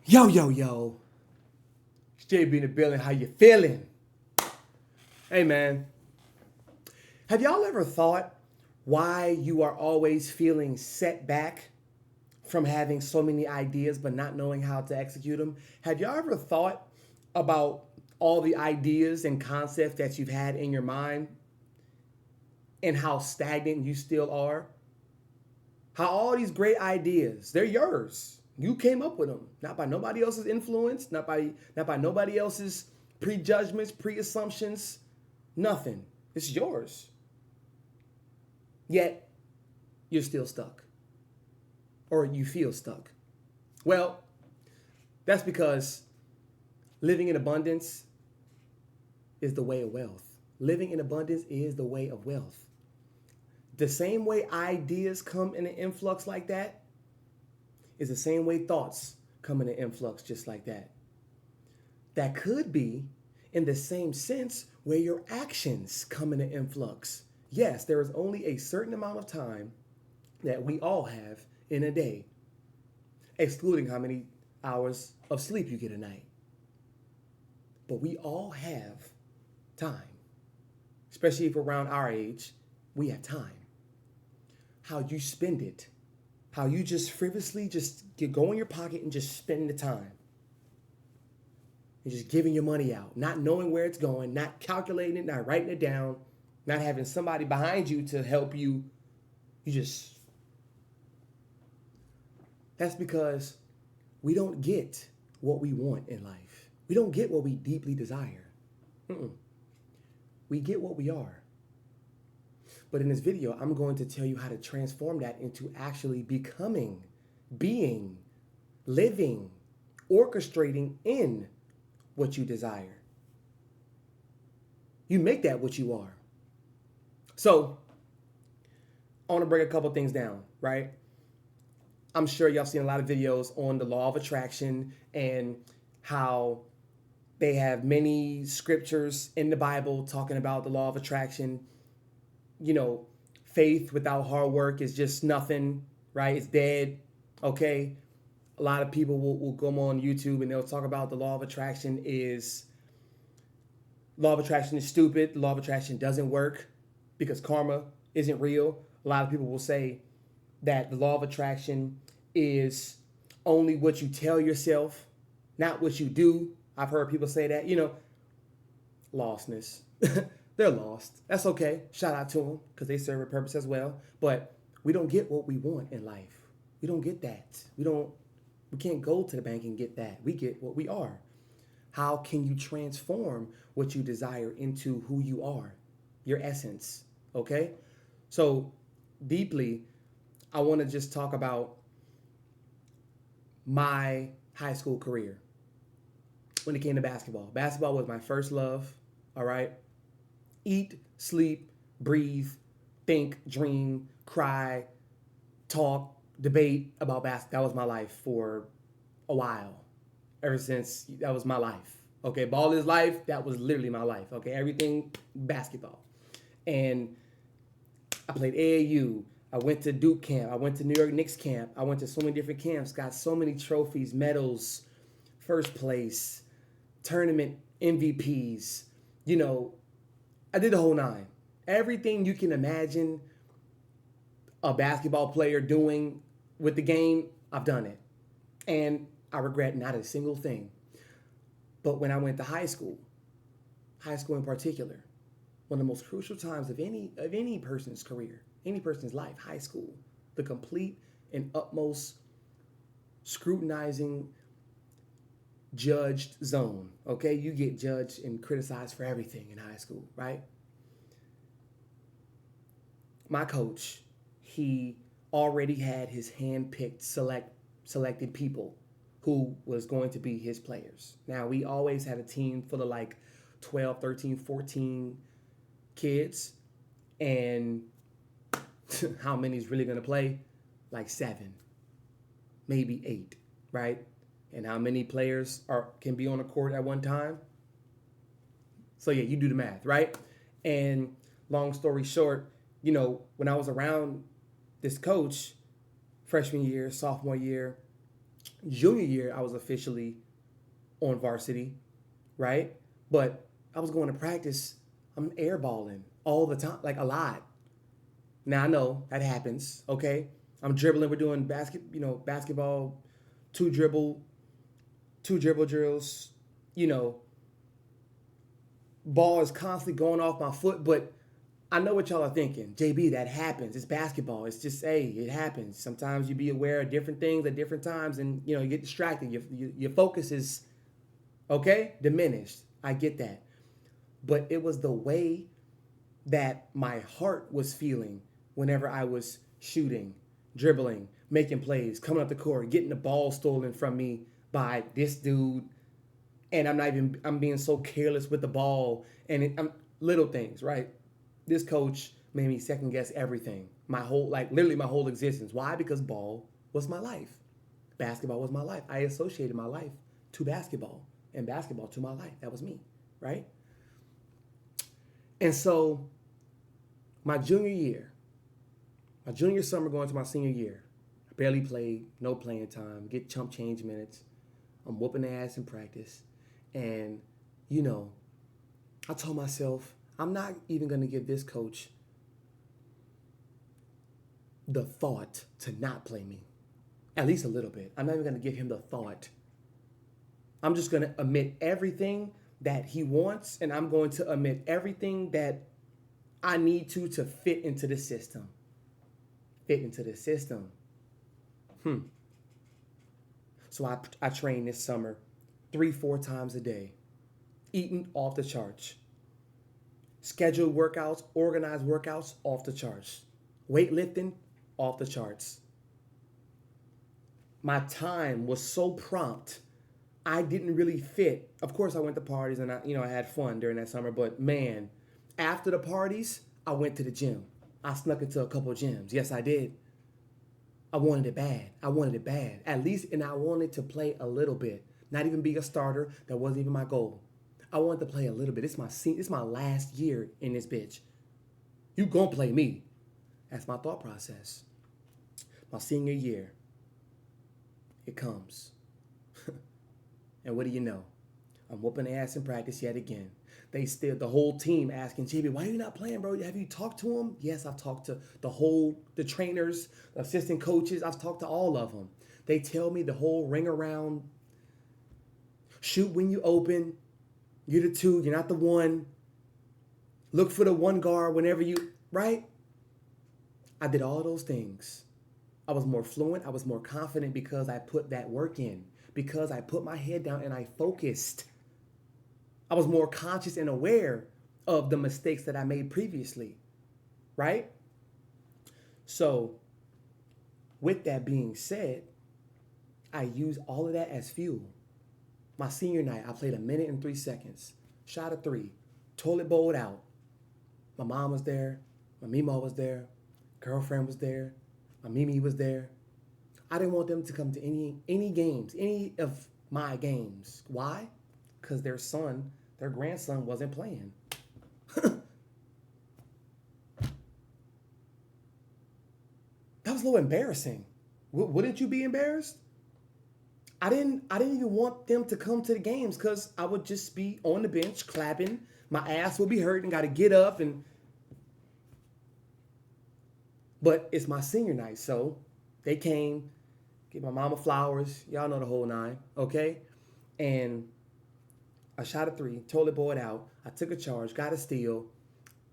Yo, yo, yo. It's JB in the building. How you feeling? Hey, man. Have y'all ever thought why you are always feeling set back from having so many ideas but not knowing how to execute them? Have y'all ever thought about all the ideas and concepts that you've had in your mind and how stagnant you still are? How all these great ideas, they're yours. You came up with them, not by nobody else's influence, not by nobody else's prejudgments, pre-assumptions, nothing. It's yours. Yet, you're still stuck. Or you feel stuck. Well, that's because living in abundance is the way of wealth. Living in abundance is the way of wealth. The same way ideas come in an influx like that is the same way thoughts come in an influx just like that. That could be in the same sense where your actions come in an influx. Yes, there is only a certain amount of time that we all have in a day, excluding how many hours of sleep you get a night. But we all have time, especially if we're around our age, we have time. How you spend it, how you just frivolously just go in your pocket and just spend the time. And just giving your money out, not knowing where it's going, not calculating it, not writing it down, not having somebody behind you to help you. That's because we don't get what we want in life. We don't get what we deeply desire. We get what we are. But in this video, I'm going to tell you how to transform that into actually becoming, being, living, orchestrating in what you desire. You make that what you are. So, I want to break a couple things down, right? I'm sure y'all seen a lot of videos on the law of attraction and how they have many scriptures in the Bible talking about the law of attraction. You know, faith without hard work is just nothing, right? It's dead, okay? A lot of people will go on YouTube and they'll talk about the law of attraction is stupid. The law of attraction doesn't work because karma isn't real. A lot of people will say that the law of attraction is only what you tell yourself, not what you do. I've heard people say that, lostness. They're lost. That's okay. Shout out to them because they serve a purpose as well. But we don't get what we want in life. We don't get that. We can't go to the bank and get that. We get what we are. How can you transform what you desire into who you are? Your essence. Okay? So deeply, I want to just talk about my high school career. When it came to basketball. Basketball was my first love. All right? Eat, sleep, breathe, think, dream, cry, talk, debate about basketball. That was my life for a while. Ever since that was my life. Okay, ball is life. That was literally my life. Okay, everything basketball. And I played AAU. I went to Duke camp. I went to New York Knicks camp. I went to so many different camps. Got so many trophies, medals, first place, tournament MVPs. I did the whole nine. Everything you can imagine a basketball player doing with the game, I've done it. And I regret not a single thing. But when I went to high school in particular, one of the most crucial times of any person's career, any person's life, high school, the complete and utmost scrutinizing, judged zone, okay? You get judged and criticized for everything in high school, right? My coach, he already had his hand-picked selected people who was going to be his players. Now, we always had a team full of like 12, 13, 14 kids, and how many is really going to play? Like 7, maybe 8, right? And how many players can be on the court at one time? So yeah, you do the math, right? And long story short, when I was around this coach, freshman year, sophomore year, Junior year, I was officially on varsity, right? But I was going to practice. I'm airballing all the time, like a lot. Now I know that happens. Okay, I'm dribbling. We're doing basketball, two dribble, two dribble drills. You know, ball is constantly going off my foot, but I know what y'all are thinking. JB, that happens. It's basketball. It's just, hey, it happens. Sometimes you be aware of different things at different times, and you get distracted. Your focus is diminished. I get that, but it was the way that my heart was feeling whenever I was shooting, dribbling, making plays, coming up the court, getting the ball stolen from me by this dude, and I'm being so careless with the ball, and I'm little things, right? This coach made me second guess everything. Literally my whole existence. Why? Because ball was my life. Basketball was my life. I associated my life to basketball and basketball to my life. That was me, right? And so my junior summer going to my senior year, I barely played, no playing time, get chump change minutes. I'm whooping their ass in practice. And, I told myself, I'm not even going to give this coach the thought to not play me. At least a little bit. I'm not even going to give him the thought. I'm just going to omit everything that he wants, and I'm going to omit everything that I need to fit into the system. Fit into the system. So I trained this summer 3-4 times a day. Eating off the charts. Scheduled workouts, organized workouts, off the charts. Weightlifting, off the charts. My time was so prompt, I didn't really fit. Of course, I went to parties and I had fun during that summer, but man, after the parties, I went to the gym. I snuck into a couple of gyms. Yes, I did. I wanted it bad. At least, and I wanted to play a little bit. Not even be a starter. That wasn't even my goal. I wanted to play a little bit. It's my last year in this bitch. You gonna play me. That's my thought process. My senior year, it comes. And what do you know? I'm whooping their ass in practice yet again. The whole team asking, JB, why are you not playing, bro? Have you talked to him? Yes, I've talked to the trainers, the assistant coaches. I've talked to all of them. They tell me the whole ring around, shoot when you open, you're the 2, you're not the 1. Look for the 1 guard whenever right? I did all those things. I was more fluent. I was more confident because I put that work in. Because I put my head down and I focused. I was more conscious and aware of the mistakes that I made previously, right? So, with that being said, I use all of that as fuel. My senior night, I played 1 minute and 3 seconds. Shot a 3. Toilet bowled out. My mom was there. My Mima was there. Girlfriend was there. My Mimi was there. I didn't want them to come to any games, any of my games. Why? Because their grandson wasn't playing. That was a little embarrassing. Wouldn't you be embarrassed? I didn't even want them to come to the games because I would just be on the bench clapping. My ass would be hurting, got to get up But it's my senior night, so they came, get my mama flowers. Y'all know the whole 9, okay? And I shot a 3, toilet bowled out. I took a charge, got a steal,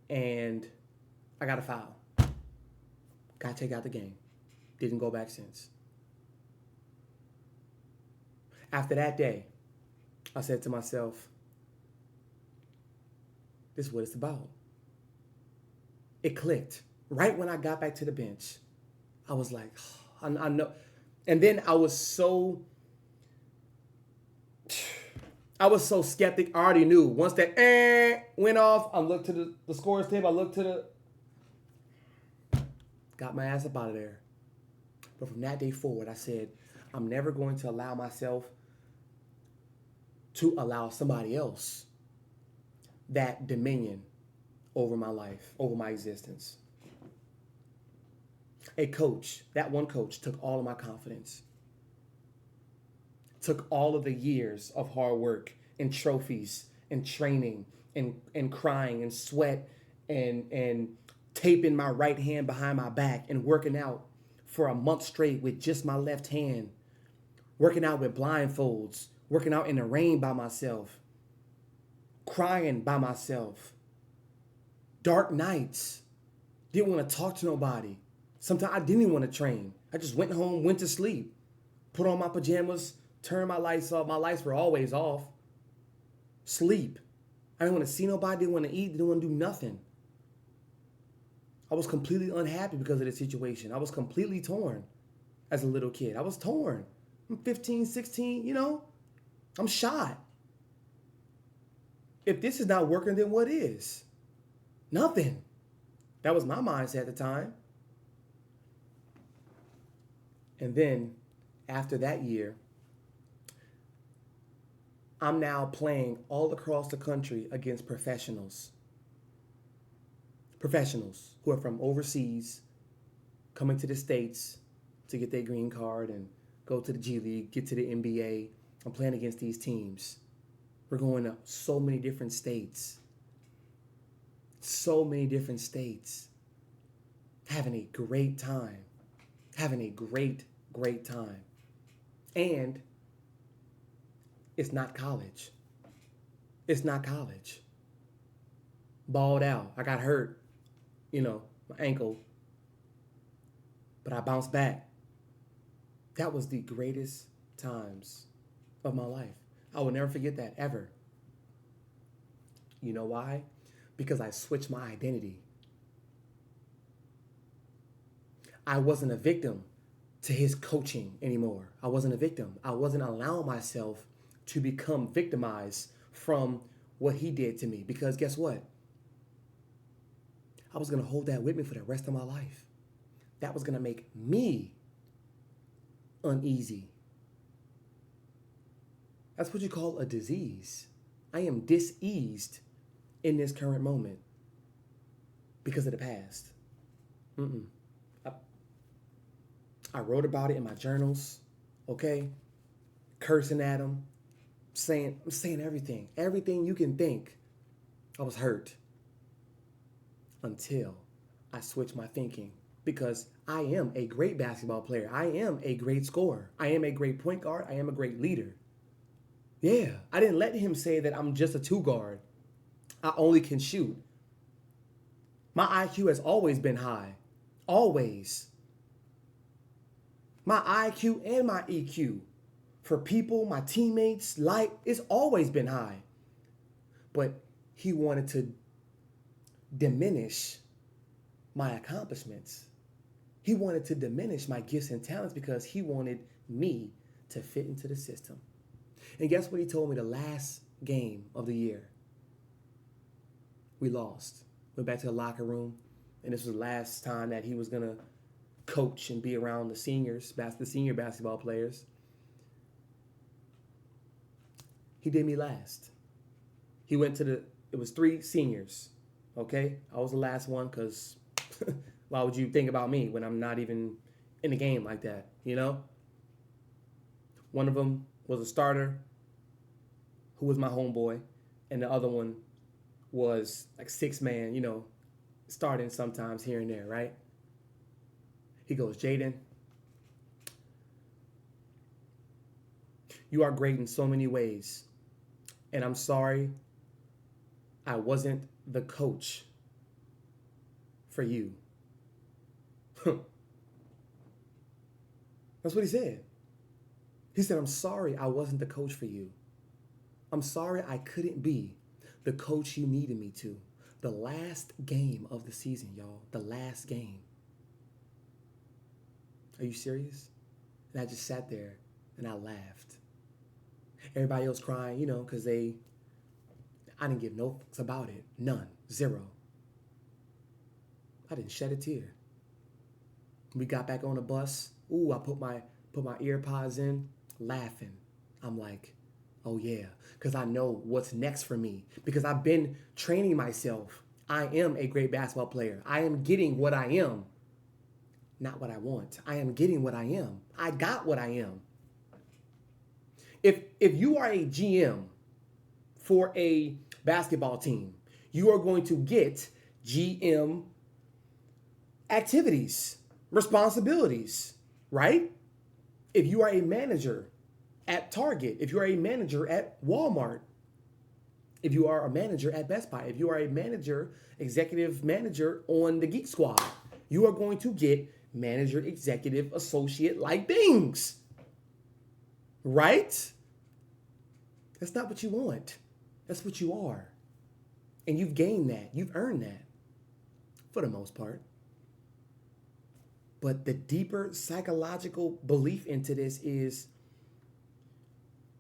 and I got a foul. Got to take out the game. Didn't go back since. After that day, I said to myself, this is what it's about. It clicked. Right when I got back to the bench, I was like, I know. And then I was so skeptic. I already knew. Once that went off, I looked to the scores table. Got my ass up out of there. But from that day forward, I said, I'm never going to allow myself to allow somebody else that dominion over my life, over my existence. That one coach took all of my confidence. took all of the years of hard work and trophies and training and crying and sweat and taping my right hand behind my back and working out for a month straight with just my left hand, working out with blindfolds, working out in the rain by myself, crying by myself, dark nights, didn't want to talk to nobody. Sometimes I didn't even want to train. I just went home, went to sleep, put on my pajamas, turned my lights off. My lights were always off. Sleep. I didn't want to see nobody, didn't want to eat, didn't want to do nothing. I was completely unhappy because of the situation. I was completely torn as a little kid. I was torn. I'm 15, 16, you know, I'm shot. If this is not working, then what is? Nothing. That was my mindset at the time. And then after that year, I'm now playing all across the country against professionals. Professionals who are from overseas, coming to the States to get their green card and go to the G League, get to the NBA. I'm playing against these teams. We're going to so many different states. So many different states. Having a great time. Having a great, great time. And it's not college. It's not college. Balled out. I got hurt. You know, my ankle. But I bounced back. That was the greatest times of my life. I will never forget that, ever. You know why? Because I switched my identity. I wasn't a victim to his coaching anymore. I wasn't a victim. I wasn't allowing myself to become victimized from what he did to me. Because guess what? I was going to hold that with me for the rest of my life. That was going to make me uneasy. That's what you call a disease. I am diseased in this current moment because of the past. I wrote about it in my journals, okay? Cursing at him, I'm saying everything you can think. I was hurt until I switched my thinking, because I am a great basketball player. I am a great scorer. I am a great point guard. I am a great leader. Yeah, I didn't let him say that I'm just a two guard. I only can shoot. My IQ has always been high. Always. My IQ and my EQ for people, my teammates, life, it's always been high. But he wanted to diminish my accomplishments. He wanted to diminish my gifts and talents because he wanted me to fit into the system. And guess what he told me the last game of the year? We lost. Went back to the locker room, and this was the last time that he was going to coach and be around the seniors, the senior basketball players. He did me last. He went to it was 3 seniors, okay? I was the last one because why would you think about me when I'm not even in the game like that, you know? One of them was a starter who was my homeboy, and the other one was like 6-man, you know, starting sometimes here and there, right? He goes, Jaden, you are great in so many ways, and I'm sorry I wasn't the coach for you. That's what he said. He said, I'm sorry I wasn't the coach for you. I'm sorry I couldn't be the coach you needed me to. The last game of the season, y'all. The last game. Are you serious? And I just sat there and I laughed. Everybody else crying, you know, because I didn't give no fucks about it. None. 0. I didn't shed a tear. We got back on the bus. Ooh, I put my earpods in, laughing. I'm like, oh yeah, because I know what's next for me. Because I've been training myself. I am a great basketball player. I am getting what I am, not what I want. I am getting what I am. I got what I am. If you are a GM for a basketball team, you are going to get GM activities, responsibilities, right? If you are a manager at Target, if you are a manager at Walmart, if you are a manager at Best Buy, if you are a manager, executive manager on the Geek Squad, you are going to get manager, executive, associate like things, right? That's not what you want. That's what you are. And you've gained that. You've earned that for the most part. But the deeper psychological belief into this is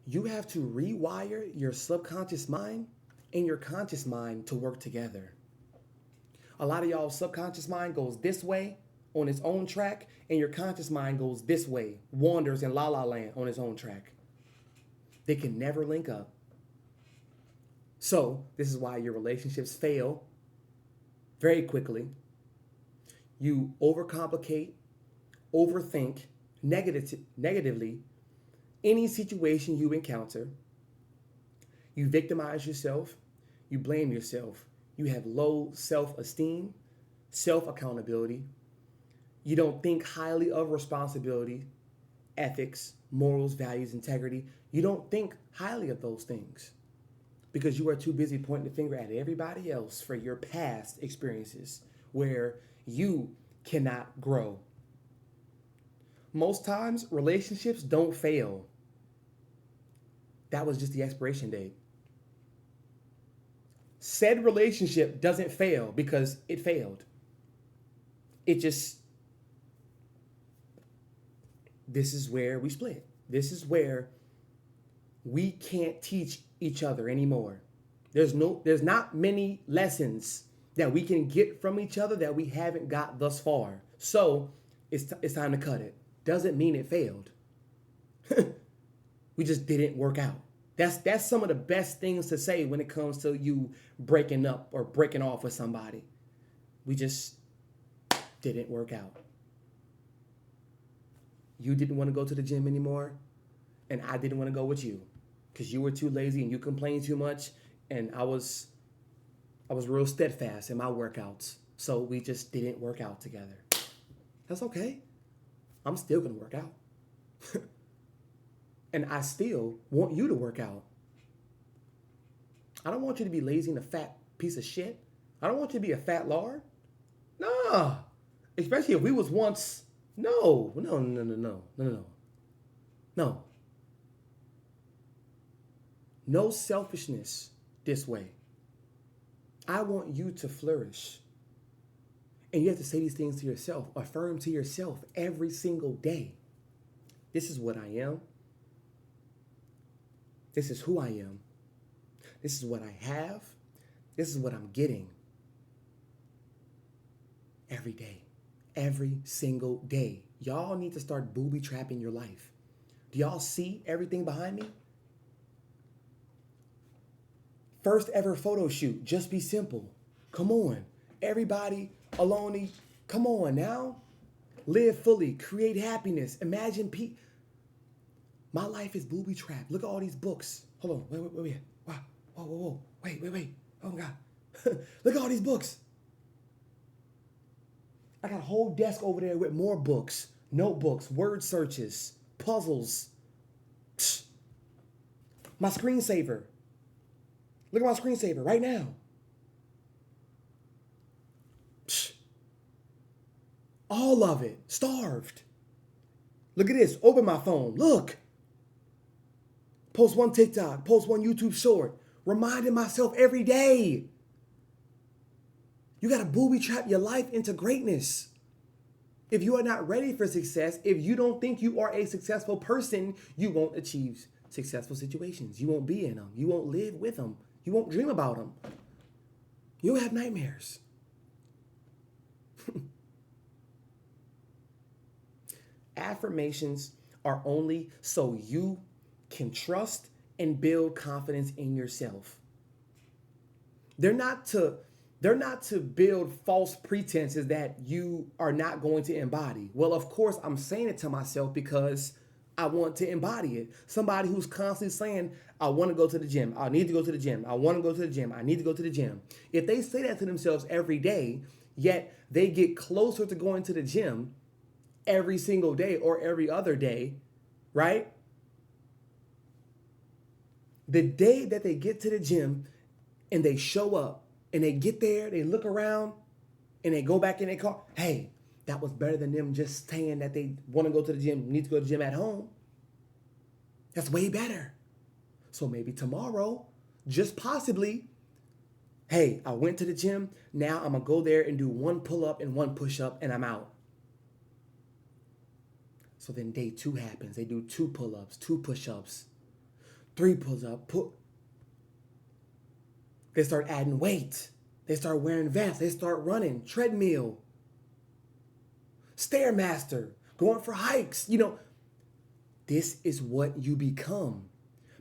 you have to rewire your subconscious mind and your conscious mind to work together. A lot of y'all's subconscious mind goes this way on its own track, and your conscious mind goes this way, wanders in la la land on its own track. They can never link up. So this is why your relationships fail very quickly. You overcomplicate, overthink negatively any situation you encounter. You victimize yourself. You blame yourself. You have low self-esteem, self-accountability. You don't think highly of responsibility, ethics, morals, values, integrity. You don't think highly of those things because you are too busy pointing the finger at everybody else for your past experiences where you cannot grow. Most times, relationships don't fail. That was just the expiration date. Said relationship doesn't fail because it failed. This is where we split. This is where we can't teach each other anymore. There's not many lessons that we can get from each other that we haven't got thus far. So it's time to cut it. Doesn't mean it failed. We just didn't work out. That's some of the best things to say when it comes to you breaking up or breaking off with somebody. We just didn't work out. You didn't want to go to the gym anymore, and I didn't want to go with you because you were too lazy and you complained too much, and I was real steadfast in my workouts. So we just didn't work out together. That's okay. I'm still going to work out. And I still want you to work out. I don't want you to be lazy and a fat piece of shit. I don't want you to be a fat lard. Nah. Especially if we was once. No. No selfishness this way. I want you to flourish. And you have to say these things to yourself. Affirm to yourself every single day. This is what I am. This is who I am. This is what I have. This is what I'm getting. Every day. Every single day. Y'all need to start booby trapping your life. Do y'all see everything behind me? First ever photo shoot. Just be simple. Come on. Everybody alone. Come on now. Live fully. Create happiness. Imagine peace. My life is booby trapped. Look at all these books. Hold on. Wait. Wow. Whoa. Wait. Oh my God. Look at all these books. I got a whole desk over there with more books, notebooks, word searches, puzzles. Psh. My screensaver. Look at my screensaver right now. Psh. All of it. Starved. Look at this. Open my phone. Look. Post one TikTok. Post one YouTube short. Reminding myself every day. You got to booby trap your life into greatness. If you are not ready for success, if you don't think you are a successful person, you won't achieve successful situations. You won't be in them. You won't live with them. You won't dream about them. You'll have nightmares. Affirmations are only so you can trust and build confidence in yourself. They're not to build false pretenses that you are not going to embody. Well, of course, I'm saying it to myself because I want to embody it. Somebody who's constantly saying, I want to go to the gym. I need to go to the gym. I want to go to the gym. I need to go to the gym. If they say that to themselves every day, yet they get closer to going to the gym every single day or every other day, right? The day that they get to the gym and they show up and they get there, they look around and they go back in their car, hey, that was better than them just saying that they want to go to the gym, need to go to the gym at home. That's way better. So maybe tomorrow, just possibly, hey, I went to the gym. Now I'm going to go there and do 1 pull-up and 1 push-up and I'm out. So then day 2 happens. They do 2 pull-ups, 2 push-ups, 3 pull-ups. They start adding weight. They start wearing vests. They start running, treadmill, Stairmaster, going for hikes. This is what you become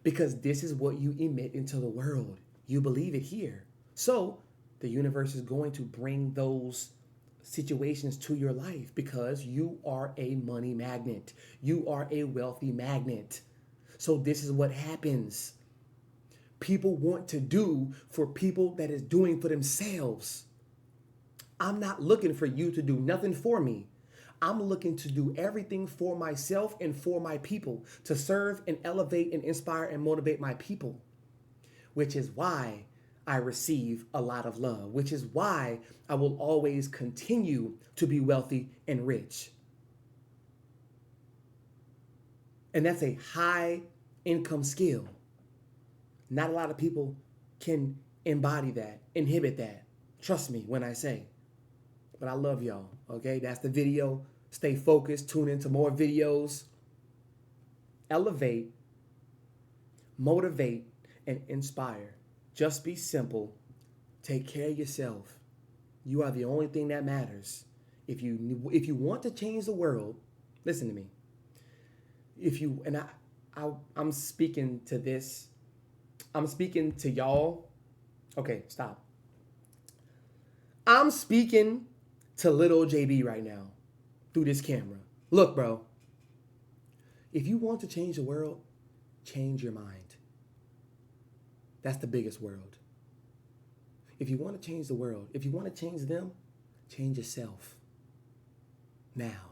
because this is what you emit into the world. You believe it here. So the universe is going to bring those situations to your life because you are a money magnet. You are a wealthy magnet. So this is what happens. People want to do for people that is doing for themselves. I'm not looking for you to do nothing for me. I'm looking to do everything for myself and for my people, to serve and elevate and inspire and motivate my people, which is why I receive a lot of love, which is why I will always continue to be wealthy and rich. And that's a high income skill. Not a lot of people can embody that, inhibit that. Trust me when I say. But I love y'all, okay? That's the video. Stay focused. Tune into more videos. Elevate, motivate, and inspire. Just be simple. Take care of yourself. You are the only thing that matters. If you want to change the world, listen to me. I'm speaking to this. I'm speaking to y'all. Okay, stop. I'm speaking to little JB right now through this camera. Look, bro. If you want to change the world, change your mind. That's the biggest world. If you want to change the world, if you want to change them, change yourself. Now.